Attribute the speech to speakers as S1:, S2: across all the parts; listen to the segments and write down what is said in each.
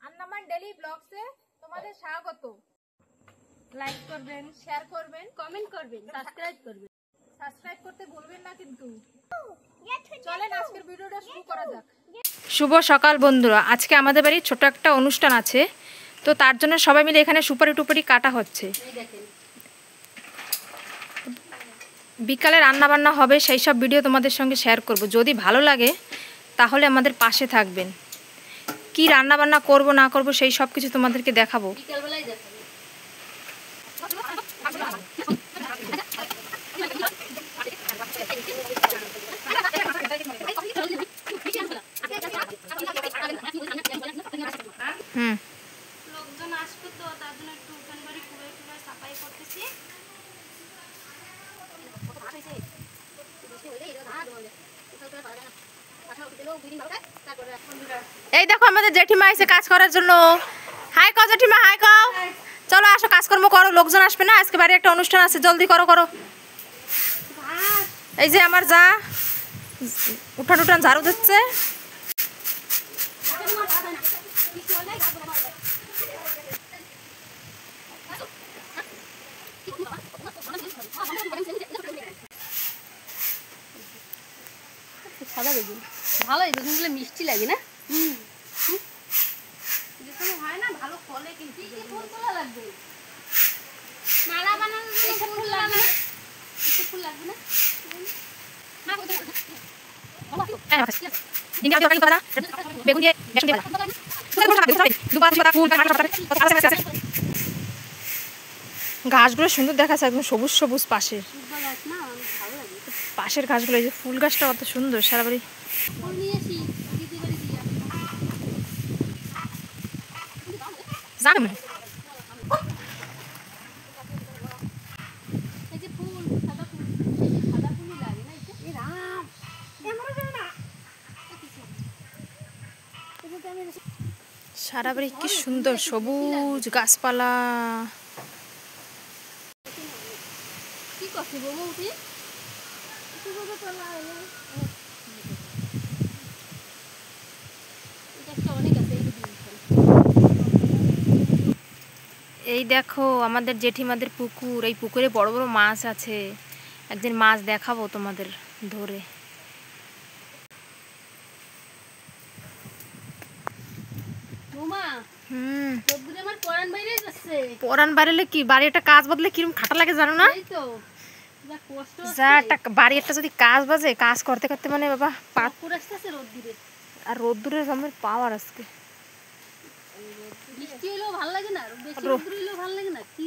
S1: আন্নামান daily ব্লগসে তোমাদের স্বাগত। Like করবেন, শেয়ার করবেন, কমেন্ট করবেন, সাবস্ক্রাইব করবেন। সাবস্ক্রাইব করতে ভুলবেন না কিন্তু। চলেন আজকের ভিডিওটা শুরু করা যাক। শুভ সকাল বন্ধুরা, আজকে আমাদের বাড়ি ছোট একটা অনুষ্ঠান আছে, তো তার জন্য সবাই মিলে এখানে সুপারি টুপারি কাটা হচ্ছে। বিকালে রান্না বান্না হবে, সেই সব ভিডিও তোমাদের সঙ্গে শেয়ার করব। যদি ভালো লাগে তাহলে আমাদের পাশে থাকবেন। কি রান্না বান্না করব না করব সেই সব কিছু তোমাদেরকে দেখাবো। লোকজন আসবে তো তার জন্য একটু উঠান বাড়ি কুড়ে কুড়ে সাফাই করতেছি। এই দেখো আমাদের জেঠিমা এসে কাজ করার জন্য। হাই কও জেঠিমা, হাই কও। চলো আসো, কাজকর্ম করো, লোকজন আসবে না, আজকে বাড়ি একটা অনুষ্ঠান আছে, জলদি করো করো। এই যে আমার যা উঠান উঠান ঝাড়ু দিচ্ছে।
S2: সাদা বেগুন ভালো, এই বেগুনগুলো মিষ্টি লাগে না?
S1: হয় না ভালো ফলে, কিন্তু
S2: ফুল লাগবে, মালা বানানোর জন্য ফুল লাগবে, ফুল লাগবে না?
S1: ঘাসগুলো সুন্দর দেখাচ্ছে, একদম সবুজ সবুজ। পাশের ঘাসগুলো, এই যে ফুল গাছটা কত সুন্দর, সারা বাড়ি। সারা বাড়ি কি সুন্দর সবুজ গাছপালা।
S2: কি করছে বৌমা?
S1: এই দেখো আমাদের জেঠিমাদের পুকুর, এই পুকুরে বড় বড় মাছ আছে। একদিন মাছ দেখাবো তোমাদের ধরে। পরান বাড়লে কি, বাড়ি একটা কাজ বদলে কিরম খাটা লাগে জানো না? যা একটা বাড়ি একটা যদি কাজ বাজে, কাজ করতে করতে মানে বাবা আর রোদ্দুরের আমার পাওয়ার আজকে।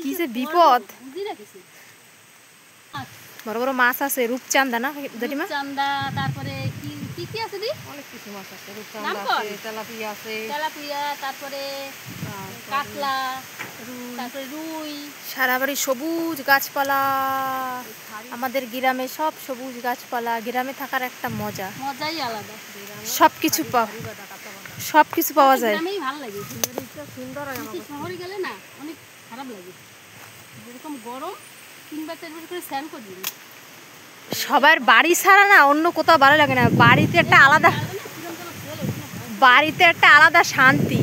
S1: কি যে বিপদ। বড় বড় মাছ আছে, রূপচাঁদা না জেঠিমা?
S2: চান্দা, তারপরে কি কি কি আছে দি?
S1: অনেক কিছু মাছ আছে, রূপচাঁদা আছে, তেলাপিয়া আছে,
S2: তেলাপিয়া, তারপরে কাতলা, তারপরে রুই।
S1: সারা বাড়ি সবুজ গাছপালা। আমাদের গ্রামে সব সবুজ গাছপালা, গ্রামে থাকার একটা মজা,
S2: মজাই আলাদা।
S1: সবকিছু সবকিছু পাওয়া যায়।
S2: গ্রামেই ভালো লাগে, শহরে গেলে না অনেক খারাপ লাগে। যেরকম গরম, 3 বার 4 বার করে স্নান করি।
S1: সবার বাড়ি ছাড়া না অন্য কোথাও ভালো লাগে না। বাড়িতে একটা আলাদা শান্তি।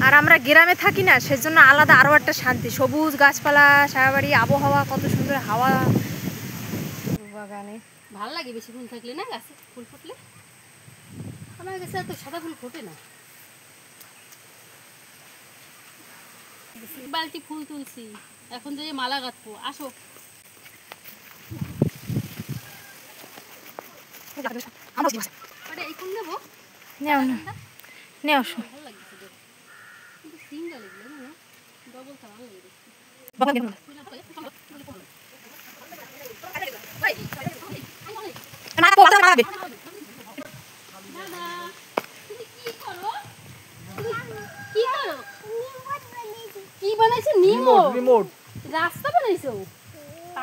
S1: আর আমরা গ্রামে থাকি না, সেজন্য আলাদা আরো একটা শান্তি। সবুজ গাছপালা, সারা বাড়ি, আবহাওয়া কত সুন্দর, হাওয়া। বাগানে
S2: ভালো লাগে বেশি ফুল থাকলে না, গাছে ফুল ফুটলে। আমার কাছে এত সাদা ফুল ফোটে না। বালতি ফুল তুলছি, এখন যে মালা গাঁথবো। আসো এই ফুল নেবো,
S1: নেও নেও।
S2: ভালো লাগছে কিন্তু সিঙ্গেল এগুলো না, ডবল টা ভালো লাগে। কি বানাইছো? রিমোট রাস্তা বানাইছো?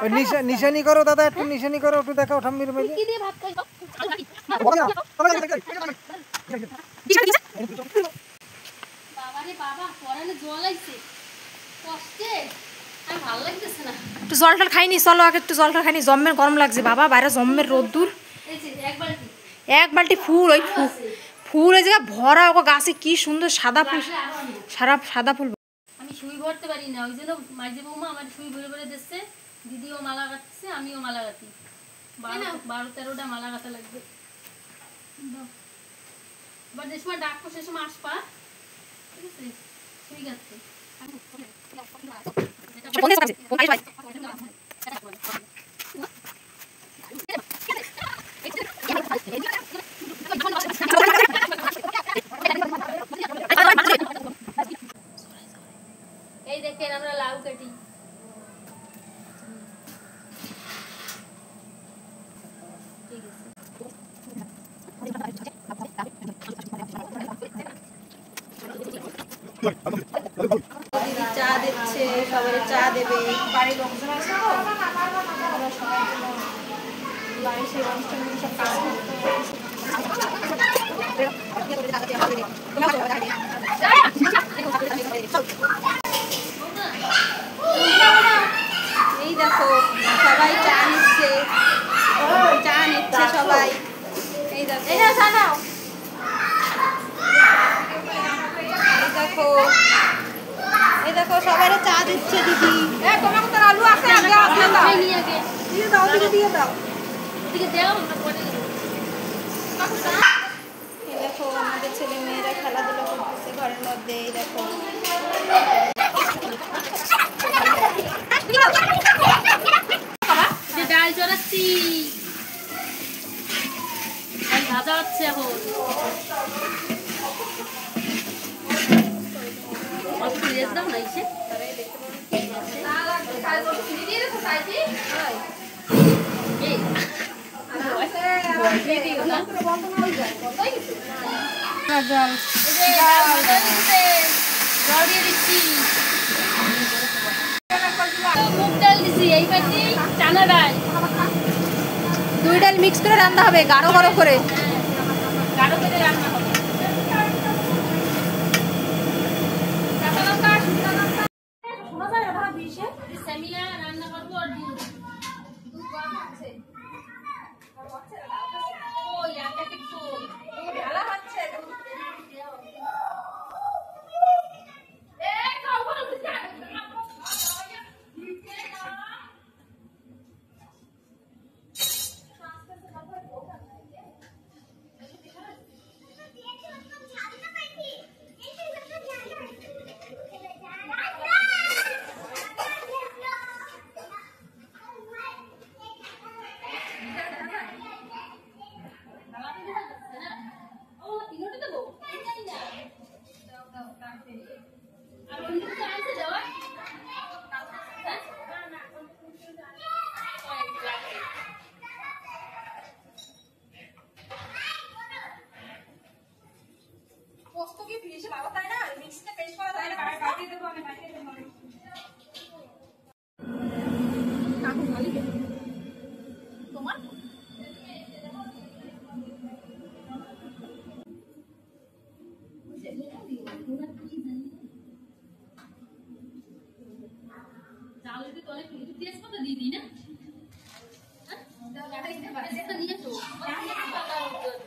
S3: ওই নিশানি করো দাদা, একটু নিশানি করো, একটু দেখাও ঠাম্মির মেয়ে।
S2: কি দিয়ে ভাত খাইছো? বাবারে বাবা, পরানে জল আইছে কষ্টে, আর ভালো লাগতেছে না।
S1: একটু জলটা খাইনি, চলো আগে একটু জলটা খাইনি। জম্মের গরম লাগছে বাবা, বাইরে জম্মের রোদ্দুর।
S2: এই যে এক বালতি
S1: এক বালতি ফুল, ওই ফুল এই জায়গা ভরা, ওকে গাছে কি সুন্দর সাদা ফুল, সাদা ফুল।
S2: আমি সুই ভরতে পারি না, ওই জন্য মাঝে বৌমা আমার সুই ভরে ভরে দিচ্ছে। দিদিও মালা গাঁথছে, আমিও মালা গাঁথি। 12-13টা মালা গাঁথা লাগবে। এবার যে সময় ডাকবো সে সময় আসবা, ঠিক আছে? সুই গাঁথতে এই দেখেন আমরা লাউ কাটি।
S1: চা দিচ্ছে, সবাই চা দেবে, বাড়ির লোকজন আছে তো, ওরা সবার জন্য বাড়ির সেই অনুষ্ঠানগুলো সব কাজ এই দেখো সবাই চা নিচ্ছে, সবাই। এই দেখো এই দেখো সবাই চা দিচ্ছে দিদি। তোমাকে তো আলু আছে, দিয়ে দাও, দিয়ে দাও। এই দেখো আমাদের ছেলে মেয়েরা খেলাধুলা করতেছে ঘরের মধ্যে। এই দেখো
S2: ডাল চড়াচ্ছি, ভাজা হচ্ছে এখন। দাও না এসে মুগ ডাল দিচ্ছি, এই পাচ্ছি চানা ডাল।
S1: 2 ডাল মিক্স করে রান্না হবে, গাঢ় গাঢ় করে,
S2: গাঢ় করে রান্না হবে। সেমিয়া রান্না করবো আর দুধ গরম হচ্ছে। ওই একটা কিছু ঢালা হচ্ছে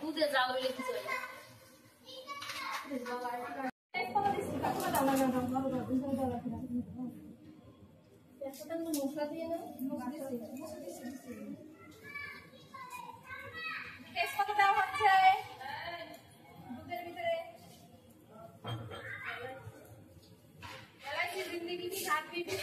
S2: দুধে জাল হইলে কিছু মশলা দিয়ে না তেজপাতা দেওয়া হচ্ছে দুধের ভিতরে। এলাচি জিন্দেগি কি ঘাট বিবি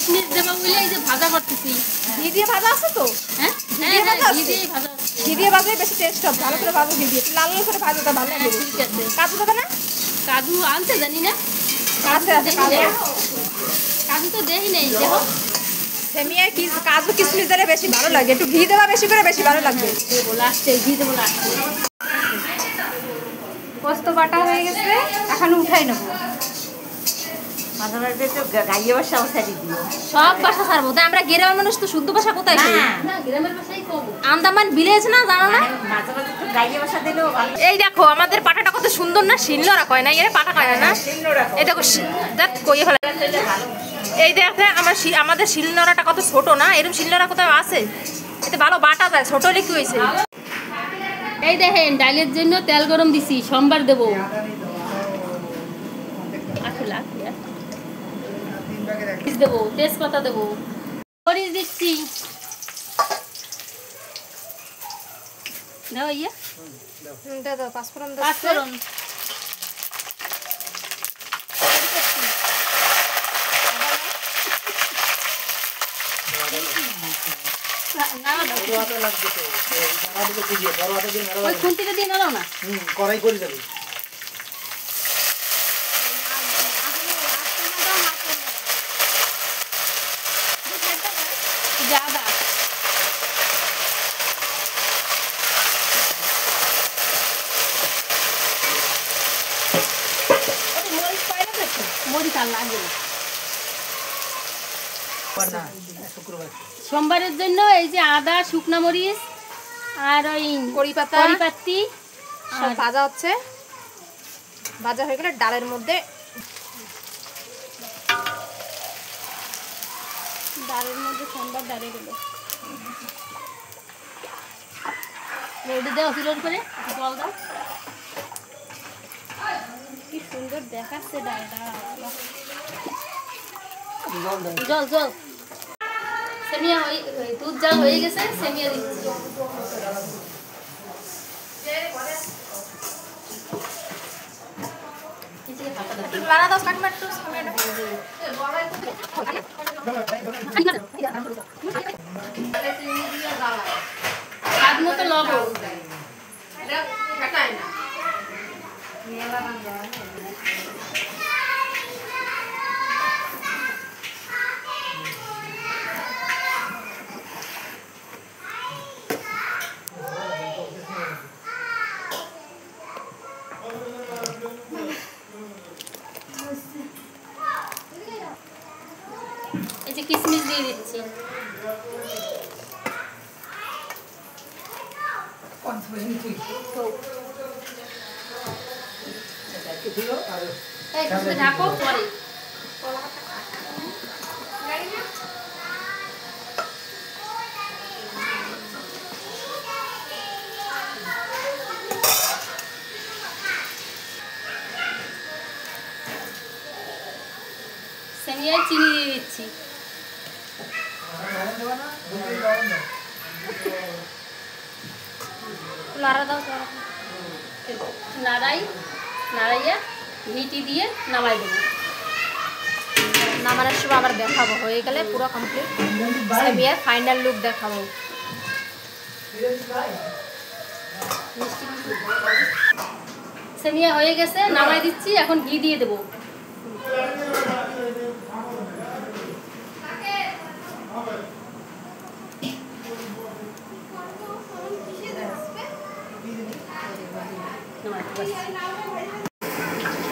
S2: কিশমিশ দেবো বলে এই যে ভাজা করতেছি।
S1: ঘি দিয়ে ভাজা আছে তো?
S2: হ্যাঁ
S1: ঘি দিয়ে ভাজা
S2: ঘি
S1: আছে?
S2: দিয়ে ভাজা আছে।
S1: ঘি দিয়ে ভাজলে বেশি টেস্ট হবে, ভালো করে ভাজো ঘি দিয়ে, লাল লাল করে ভাজো, তা ভালো লাগবে।
S2: ঠিক আছে।
S1: কাজু দেবে না?
S2: কাজু আনতে জানি না,
S1: আছে আছে কাজু।
S2: কাজু তো দেই নেই, দেখো
S1: সেমিয়ায় কি কাজু কিশমিশ দিলে বেশি ভালো লাগে, একটু ঘি দেওয়া বেশি করে, বেশি ভালো লাগবে।
S2: দেবো লাস্টে, ঘি দেবো লাস্টে।
S1: পোস্ত বাটা হয়ে গেছে, এখন উঠাই নেবো।
S4: মাঝে মাঝে তো গাইয়ে বসা বসাই দিই।
S1: সব ভাষা ছাড়বো, তাই আমরা গ্রামের মানুষ তো শুদ্ধ ভাষা কোথায় কই?
S2: না গ্রামের ভাষাই কম।
S1: আন্দামান ভিলেজ না, জানো না?
S4: মাঝে মাঝে তো গাইয়ে বসা দিলেও ভালো।
S1: এই দেখো আমাদের পাটাটা কত সুন্দর না, শিলনোড়া কয় না, এর পাটা কয় না। এই দেখো দেখ কইয়ে ফেলে। এই দেখে আমাদের শিলনোড়াটা কত ছোট না, এরকম শিলনোড়া কোথাও আছে? এতে ভালো বাটা যায়, ছোট হলে কি হয়েছে?
S2: এই দেখেন ডালের জন্য তেল গরম দিছি, সোমবার দেবো। আসলে দেবো, তেজপাতা দেবো, মরিচ দিচ্ছি। দাও ইয়ে
S1: দাও পাঁচফোড়ন দাও।
S2: পাঁচফোড়ন, ওই খুন্তিটা দিয়ে নাও না।
S3: কড়াই করে যাবে।
S2: জাদা মরিচ আর লাগে না। সোমবারের জন্য এই যে আদা, শুকনা মরিচ আর ওই
S1: কড়ি পাতা,
S2: কড়িপাতি
S1: সব ভাজা হচ্ছে। ভাজা হয়ে গেলে ডালের মধ্যে
S2: সোমবার ডালে গেল রেডি দাও, চুলোর করে জল দাও। কি সুন্দর দেখাচ্ছে ডালটা, জল জল। সেমিয়া দুধ জাল হয়ে গেছে, সেমিয়া দিচ্ছি।
S1: বানা দাও কাটমাট তো সেমিয়াটা।
S2: স্বাদ মতো লবণ, এই যে কিশমিশ দিয়ে দিচ্ছি। ঢাকো পরে সেমিয়ায় চিনি দিয়ে দিচ্ছি।
S1: লাড়া দাও,
S2: নাড়াইয়া মিটি দিয়ে নামাই দেবো।
S1: নামানোর সময় আবার দেখাবো, হয়ে গেলে পুরো কমপ্লিট সেমিয়ার ফাইনাল লুক দেখাবো।
S2: সেমিয়া হয়ে গেছে, নামাই দিচ্ছি। এখন ঘি দিয়ে দেবো।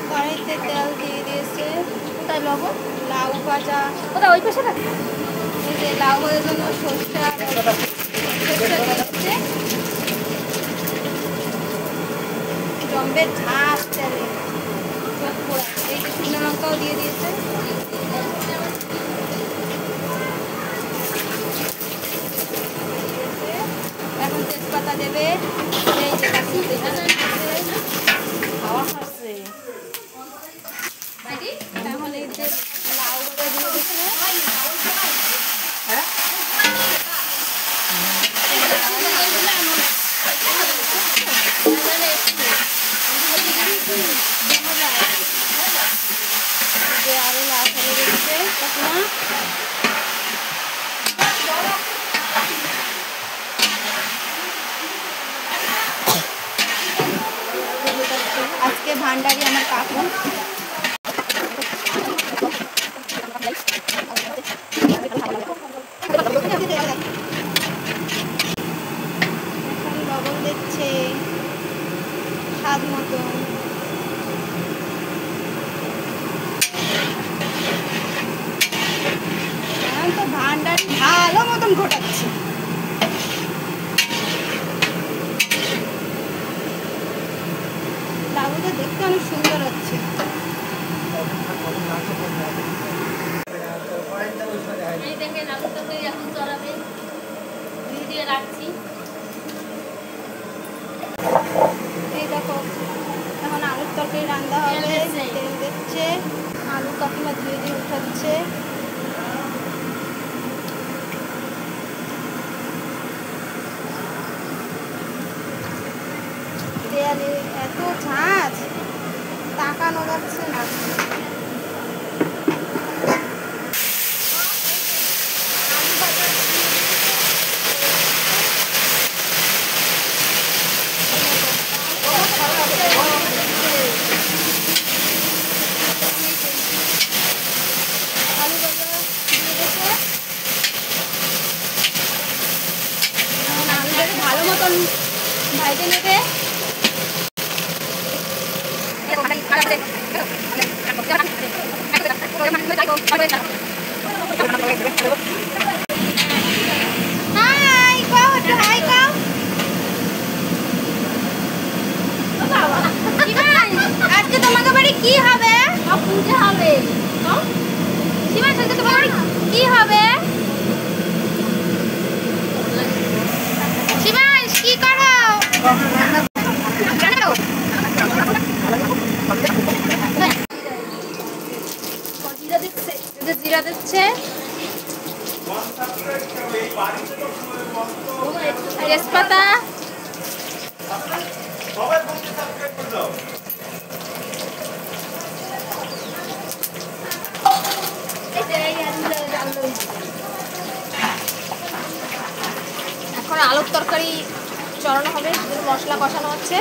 S1: কড়াইতে তেল দিয়ে দিয়েছে, কোথায় লবণ, লাউ ভাজা, কোথায় ওই পাশে থাকে। এই যে লাউ ভাজার জন্য সরষা দিচ্ছে, জম্বের ঝাঁস তেলে এই যে শুকনো লঙ্কাও দিয়ে দিয়েছে। এখন তেজপাতা দেবে, এই যে খাওয়া খাচ্ছে। এখন এই যে লাউ ভাজা দিয়ে দিচ্ছে, আরো লাউ ফেলে দিচ্ছে। যে ভান্ডারি আমার কাকু। লবণ দিচ্ছে স্বাদ মতো। তো ভান্ডারি ভালো মতন ঘোটাচ্ছে। ডাবুটা দেখতে অনেক সুন্দর হচ্ছে।
S2: এই দেখেন আলু তরকারি এখন চড়াবে, দিয়ে রাখছি।
S1: এই দেখো এখন আলুর তরকারি রান্না হবে। তেল দিচ্ছে, আলু কাকিমা ধীরে ধীরে উঠাচ্ছে। দেয়ালে এত ঝাঁজ তাকানো যাচ্ছে না। আলু ভাজা দিয়ে দিয়েছে। এখন আলুটাকে ভালো মতন ভাজতে নেবে। হাই কও, একটু হাই কও। আজকে তোমাকে বাড়ি কি হবে?
S2: পূজা হবে।
S1: সীমাশ, আজকে তোমার বাড়ি কি হবে? সীমাশ, কি করো? জিরা দিচ্ছে, তেজপাতা, এখন আলুর তরকারি চড়ানো হবে, মশলা কষানো হচ্ছে।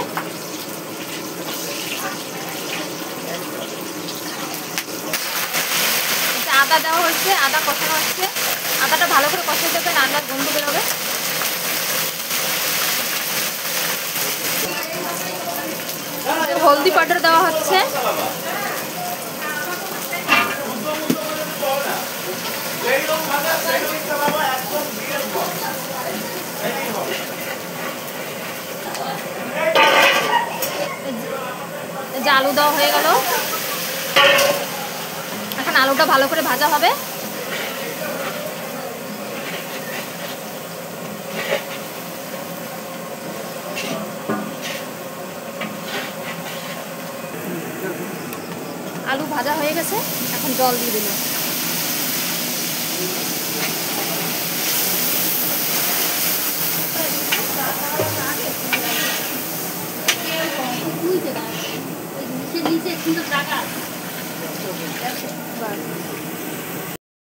S1: আদা দেওয়া হচ্ছে, আদা কষানো হচ্ছে। আদাটা ভালো করে কষাতে হবে, রান্নার গন্ধ বেরোবে। হলদি পাউডার দেওয়া হচ্ছে। যে আলু দেওয়া হয়ে গেল, এখন আলুটা ভালো করে ভাজা হবে। আলু ভাজা হয়ে গেছে, এখন জল দিয়ে দিলাম।
S2: নিচে সুন্দর টাকা